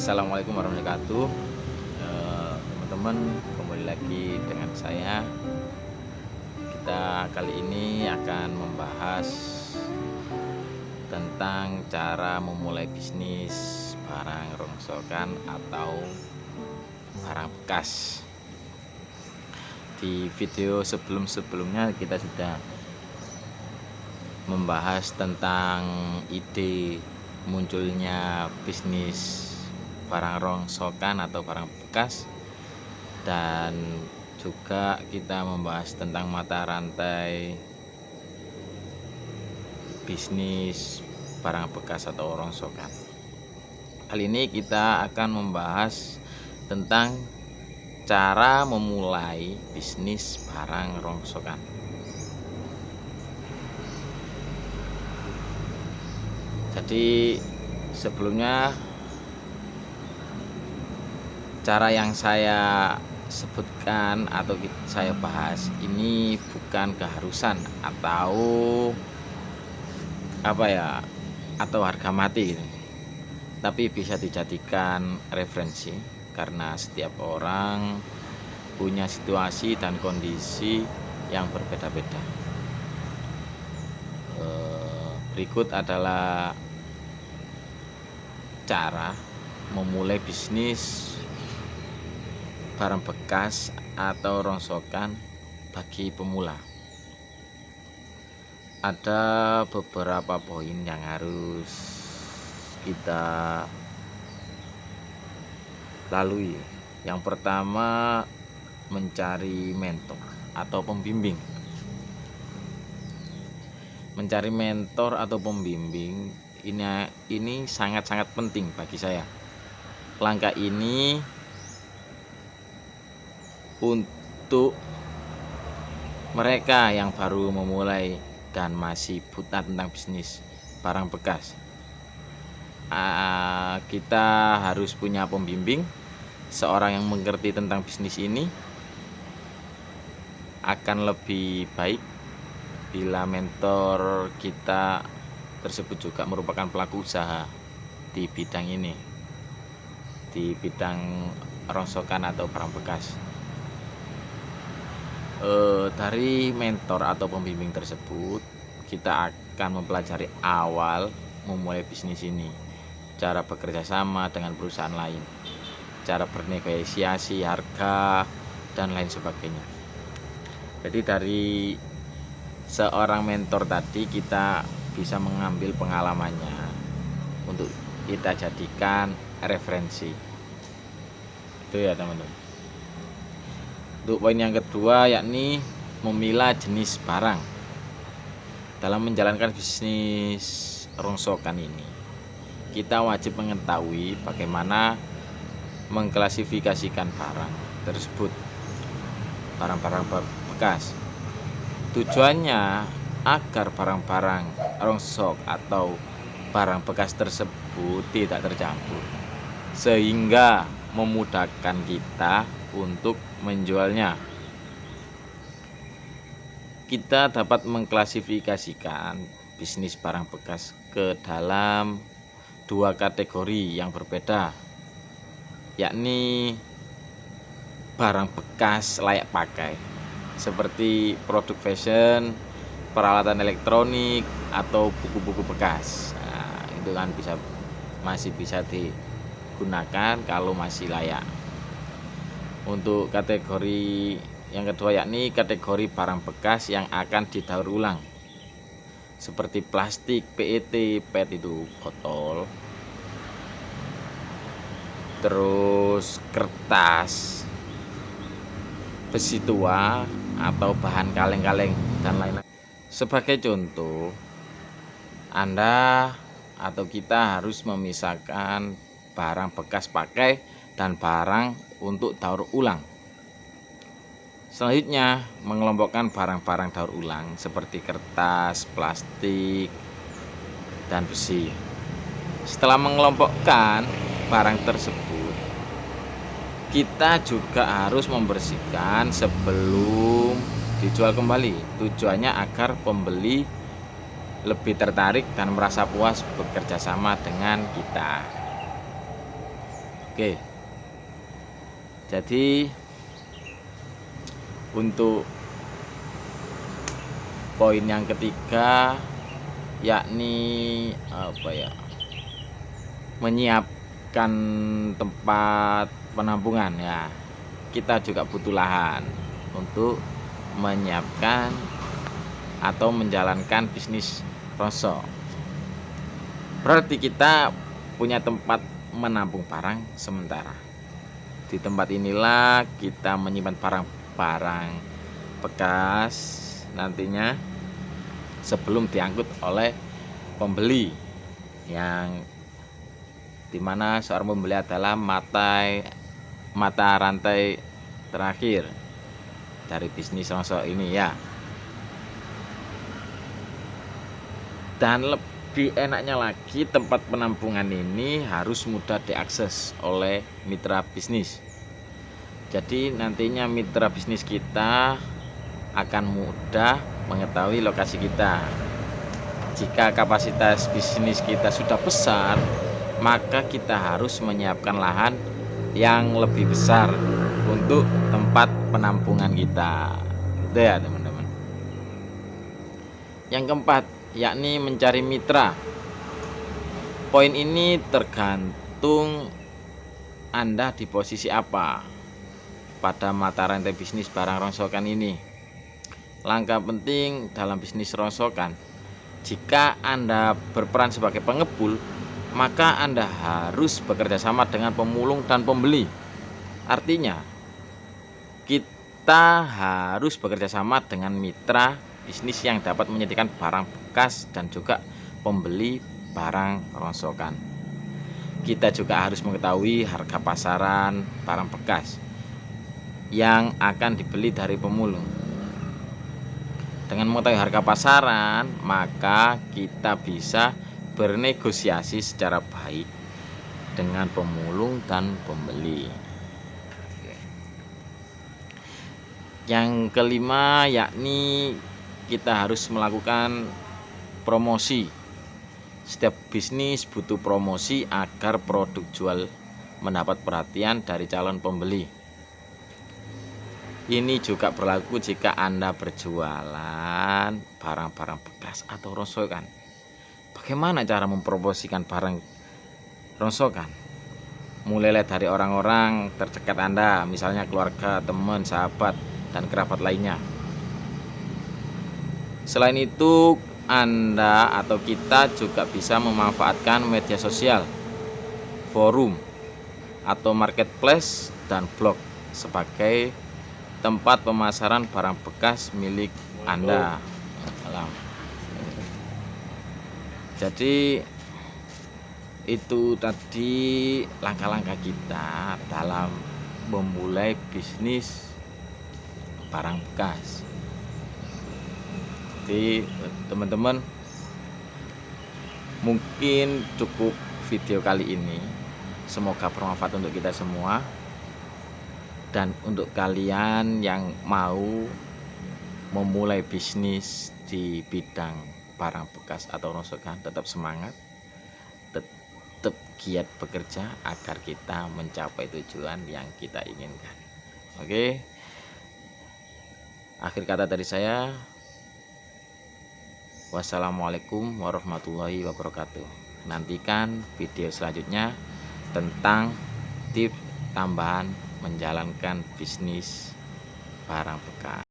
Assalamualaikum warahmatullahi wabarakatuh. Teman-teman, kembali lagi dengan saya. Kita kali ini akan membahas tentang cara memulai bisnis barang rongsokan atau barang bekas. Di video sebelum-sebelumnya kita sudah membahas tentang ide munculnya bisnis barang rongsokan atau barang bekas, dan juga kita membahas tentang mata rantai bisnis barang bekas atau rongsokan. Kali ini kita akan membahas tentang cara memulai bisnis barang rongsokan. Jadi sebelumnya, cara yang saya sebutkan atau saya bahas ini bukan keharusan atau atau harga mati gitu. Tapi bisa dijadikan referensi karena setiap orang punya situasi dan kondisi yang berbeda-beda. Berikut adalah cara memulai bisnis barang bekas atau rongsokan bagi pemula. Ada beberapa poin yang harus kita lalui. Yang pertama, mencari mentor atau pembimbing. Mencari mentor atau pembimbing ini sangat-sangat penting bagi saya. Langkah ini untuk mereka yang baru memulai dan masih buta tentang bisnis barang bekas. Kita harus punya pembimbing, seorang yang mengerti tentang bisnis ini. Akan lebih baik bila mentor kita tersebut juga merupakan pelaku usaha di bidang ini, di bidang rongsokan atau barang bekas. Dari mentor atau pembimbing tersebut, kita akan mempelajari awal memulai bisnis ini, cara bekerja sama dengan perusahaan lain, cara bernegosiasi harga, dan lain sebagainya. Jadi dari seorang mentor tadi kita bisa mengambil pengalamannya untuk kita jadikan referensi. Itu ya teman-teman. Untuk poin yang kedua, yakni memilah jenis barang. Dalam menjalankan bisnis rongsokan ini, kita wajib mengetahui bagaimana mengklasifikasikan barang tersebut, barang-barang bekas. Tujuannya agar barang-barang rongsok atau barang bekas tersebut tidak tercampur, sehingga memudahkan kita untuk menjualnya. Kita dapat mengklasifikasikan bisnis barang bekas ke dalam dua kategori yang berbeda, yakni barang bekas layak pakai seperti produk fashion, peralatan elektronik, atau buku-buku bekas. Itu kan masih bisa digunakan kalau masih layak. Untuk kategori yang kedua, yakni kategori barang bekas yang akan didaur ulang, seperti plastik, PET, PET itu botol, terus kertas, besi tua, atau bahan kaleng-kaleng dan lain-lain. Sebagai contoh, Anda atau kita harus memisahkan barang bekas pakai dan barang untuk daur ulang. Selanjutnya, mengelompokkan barang-barang daur ulang seperti kertas, plastik, dan besi. Setelah mengelompokkan barang tersebut, kita juga harus membersihkan sebelum dijual kembali. Tujuannya agar pembeli lebih tertarik dan merasa puas bekerja sama dengan kita. Oke, jadi untuk poin yang ketiga, yakni menyiapkan tempat penampungan. Ya, kita juga butuh lahan untuk menyiapkan atau menjalankan bisnis rosok. Berarti kita punya tempat menampung barang sementara. Di tempat inilah kita menyimpan barang-barang bekas nantinya sebelum diangkut oleh pembeli, yang dimana seorang pembeli adalah mata rantai terakhir dari bisnis rosok ini ya. Dan lebih enaknya lagi, tempat penampungan ini harus mudah diakses oleh mitra bisnis. Jadi nantinya mitra bisnis kita akan mudah mengetahui lokasi kita. Jika kapasitas bisnis kita sudah besar, maka kita harus menyiapkan lahan yang lebih besar untuk tempat penampungan kita. Gitu ya teman-teman. Yang keempat, yakni mencari mitra. Poin ini tergantung Anda di posisi apa pada mata rantai bisnis barang rongsokan ini. Langkah penting dalam bisnis rongsokan, jika Anda berperan sebagai pengepul, maka Anda harus bekerja sama dengan pemulung dan pembeli. Artinya, kita harus bekerja sama dengan mitra bisnis yang dapat menyediakan barang bekas dan juga pembeli barang rongsokan. Kita juga harus mengetahui harga pasaran barang bekas yang akan dibeli dari pemulung. Dengan mengetahui harga pasaran, maka kita bisa bernegosiasi secara baik dengan pemulung dan pembeli. Yang kelima, yakni kita harus melakukan promosi. Setiap bisnis butuh promosi agar produk jual mendapat perhatian dari calon pembeli. Ini juga berlaku jika Anda berjualan barang-barang bekas atau rongsokan. Bagaimana cara mempromosikan barang rongsokan? Mulai dari orang-orang terdekat Anda, misalnya keluarga, teman, sahabat, dan kerabat lainnya. Selain itu, Anda atau kita juga bisa memanfaatkan media sosial, forum, atau marketplace dan blog sebagai tempat pemasaran barang bekas milik Anda. Jadi itu tadi langkah-langkah kita dalam memulai bisnis barang bekas. Jadi teman-teman, mungkin cukup video kali ini. Semoga bermanfaat untuk kita semua. Dan untuk kalian yang mau memulai bisnis di bidang barang bekas atau rongsokan, tetap semangat, tetap giat bekerja agar kita mencapai tujuan yang kita inginkan. Oke, akhir kata dari saya, wassalamualaikum warahmatullahi wabarakatuh. Nantikan video selanjutnya tentang tips tambahan menjalankan bisnis barang bekas.